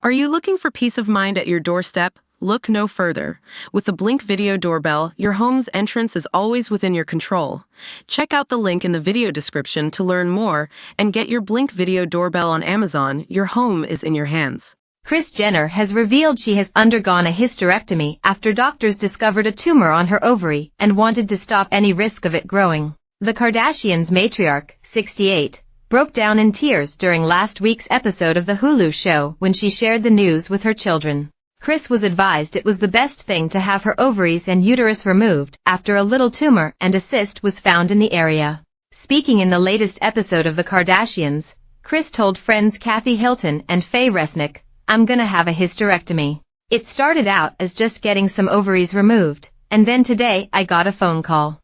Are you looking for peace of mind at your doorstep? Look no further. With the Blink Video Doorbell, your home's entrance is always within your control. Check out the link in the video description to learn more and get your Blink Video Doorbell on Amazon. Your home is in your hands. Kris Jenner has revealed she has undergone a hysterectomy after doctors discovered a tumor on her ovary and wanted to stop any risk of it growing. The Kardashians' matriarch, 68, broke down in tears during last week's episode of the Hulu show when she shared the news with her children. Kris was advised it was the best thing to have her ovaries and uterus removed after a little tumor and a cyst was found in the area. Speaking in the latest episode of the Kardashians, Kris told friends Kathy Hilton and Faye Resnick, "I'm gonna have a hysterectomy. It started out as just getting some ovaries removed, and then today I got a phone call.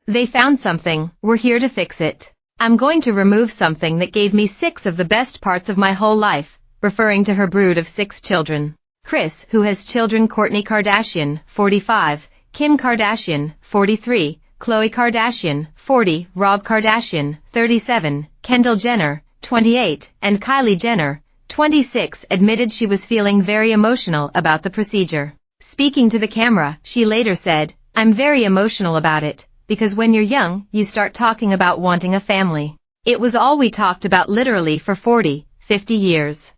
They found something, we're here to fix it. I'm going to remove something that gave me 6 of the best parts of my whole life," referring to her brood of 6 children. Kris, who has children Kourtney Kardashian, 45, Kim Kardashian, 43, Khloe Kardashian, 40, Rob Kardashian, 37, Kendall Jenner, 28, and Kylie Jenner, 26, admitted she was feeling very emotional about the procedure. Speaking to the camera, she later said, "I'm very emotional about it, because when you're young, you start talking about wanting a family. It was all we talked about literally for 40, 50 years.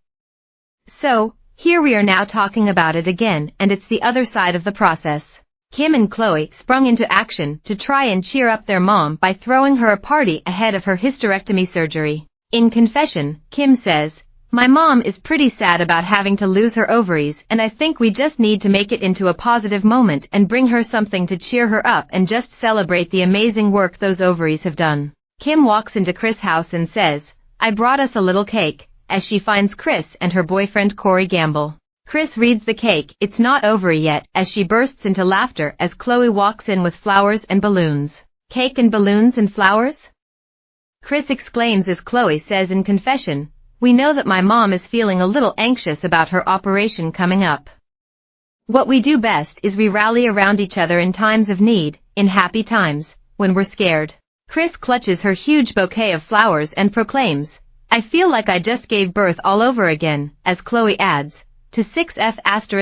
So, here we are now talking about it again, and it's the other side of the process." Kim and Khloe sprung into action to try and cheer up their mom by throwing her a party ahead of her hysterectomy surgery. In confession, Kim says, "My mom is pretty sad about having to lose her ovaries, and I think we just need to make it into a positive moment and bring her something to cheer her up and just celebrate the amazing work those ovaries have done." Kim walks into Kris' house and says, "I brought us a little cake," as she finds Kris and her boyfriend Corey Gamble. Kris reads the cake, "It's not over yet," as she bursts into laughter as Khloe walks in with flowers and balloons. "Cake and balloons and flowers?" Kris exclaims as Khloe says in confession, "We know that my mom is feeling a little anxious about her operation coming up. What we do best is we rally around each other in times of need, in happy times, when we're scared." Kris clutches her huge bouquet of flowers and proclaims, "I feel like I just gave birth all over again," as Khloe adds, "to 6F********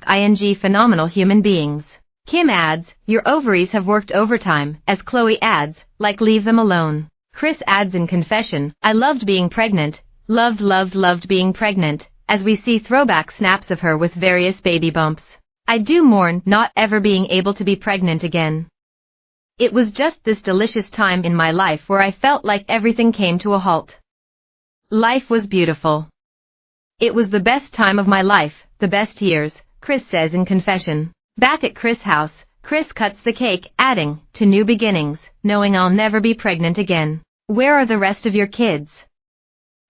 ing phenomenal human beings." Kim adds, "Your ovaries have worked overtime," as Khloe adds, "Like leave them alone." Kris adds in confession, "I loved being pregnant, loved being pregnant," as we see throwback snaps of her with various baby bumps. "I do mourn not ever being able to be pregnant again. It was just this delicious time in my life where I felt like everything came to a halt. Life was beautiful. It was the best time of my life, the best years," Kris says in confession. Back at Kris' house, Kris cuts the cake, adding, "To new beginnings, knowing I'll never be pregnant again." "Where are the rest of your kids?"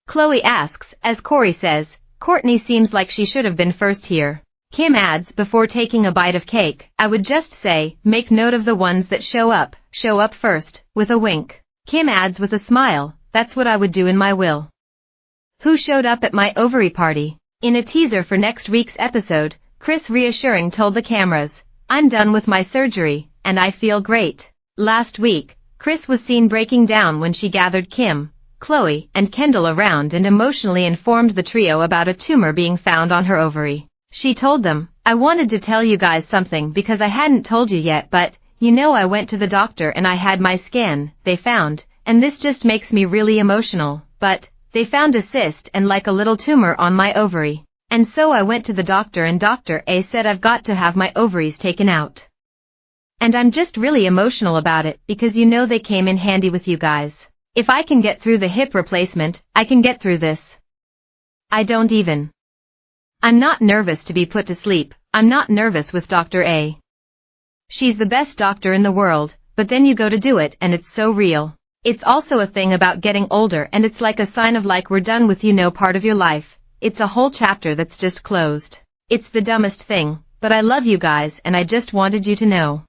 Khloe asks, as Corey says, "Kourtney seems like she should have been first here." Kim adds, before taking a bite of cake, "I would just say, make note of the ones that show up first," with a wink. Kim adds with a smile, "That's what I would do in my will." "Who showed up at my ovary party?" In a teaser for next week's episode, Kris reassuring told the cameras, "I'm done with my surgery, and I feel great." Last week, Kris was seen breaking down when she gathered Kim, Khloe, and Kendall around and emotionally informed the trio about a tumor being found on her ovary. She told them, "I wanted to tell you guys something because I hadn't told you yet, but, you know, I went to the doctor and I had my scan, they found, and this just makes me really emotional, but they found a cyst and like a little tumor on my ovary. And so I went to the doctor and Dr. A said I've got to have my ovaries taken out. And I'm just really emotional about it because you know they came in handy with you guys. If I can get through the hip replacement, I can get through this. I'm not nervous to be put to sleep. I'm not nervous with Dr. A. She's the best doctor in the world, but then you go to do it and it's so real. It's also a thing about getting older and it's like a sign of like we're done with part of your life. It's a whole chapter that's just closed. It's the dumbest thing, but I love you guys and I just wanted you to know."